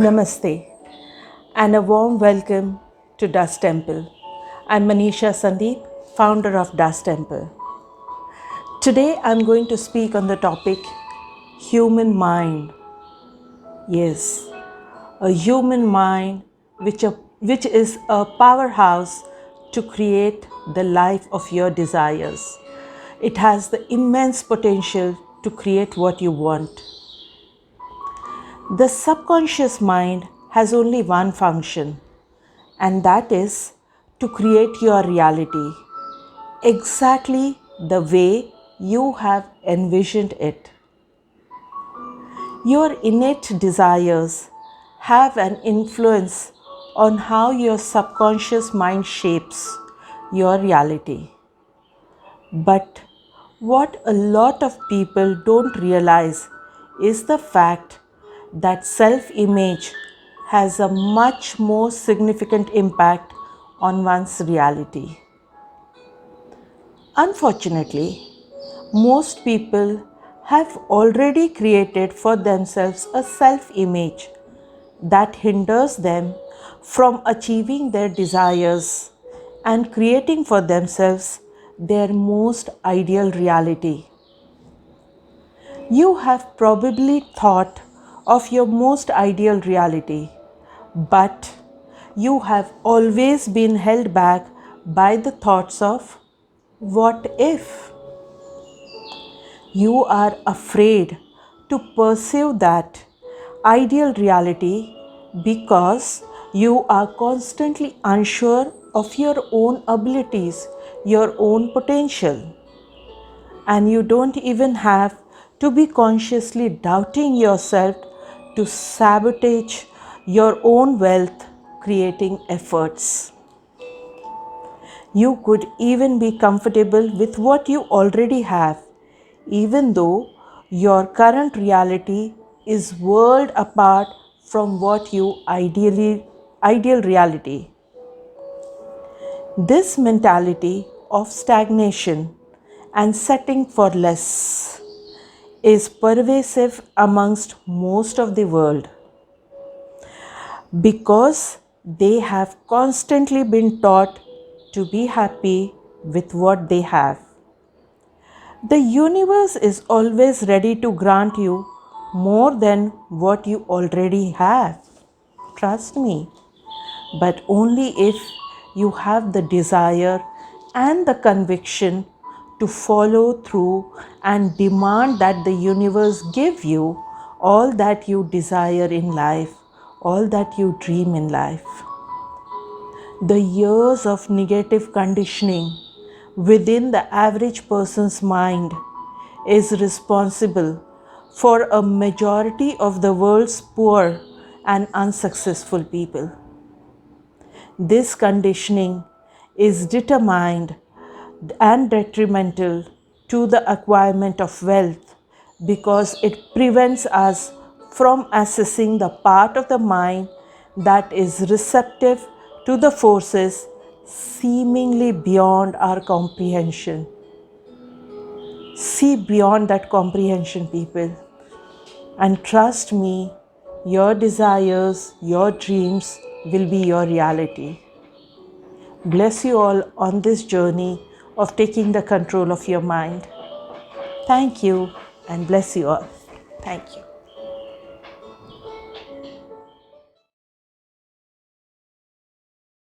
Namaste and a warm welcome to Dust Temple. I'm Manisha Sandeep, founder of Dust Temple. Today I'm going to speak on the topic human mind. Yes, a human mind which is a powerhouse to create the life of your desires. It has the immense potential to create what you want. The subconscious mind has only one function, and that is to create your reality exactly the way you have envisioned it. Your innate desires have an influence on how your subconscious mind shapes your reality. But what a lot of people don't realize is the fact that self-image has a much more significant impact on one's reality. Unfortunately, most people have already created for themselves a self-image that hinders them from achieving their desires and creating for themselves their most ideal reality. You have probably thought of your most ideal reality, but you have always been held back by the thoughts of what if? You are afraid to pursue that ideal reality because you are constantly unsure of your own abilities, your own potential. And you don't even have to be consciously doubting yourself to sabotage your own wealth creating efforts. You could even be comfortable with what you already have, even though your current reality is world apart from what you ideal reality. This mentality of stagnation and setting for less is pervasive amongst most of the world because they have constantly been taught to be happy with what they have. The universe is always ready to grant you more than what you already have. Trust me. But only if you have the desire and the conviction to follow through and demand that the universe give you all that you desire in life, all that you dream in life. The years of negative conditioning within the average person's mind is responsible for a majority of the world's poor and unsuccessful people. This conditioning is determined and detrimental to the acquirement of wealth because it prevents us from assessing the part of the mind that is receptive to the forces seemingly beyond our comprehension. See beyond that comprehension, people, and trust me, your desires, your dreams will be your reality. Bless you all on this journey of taking the control of your mind. Thank you and bless you all. Thank you.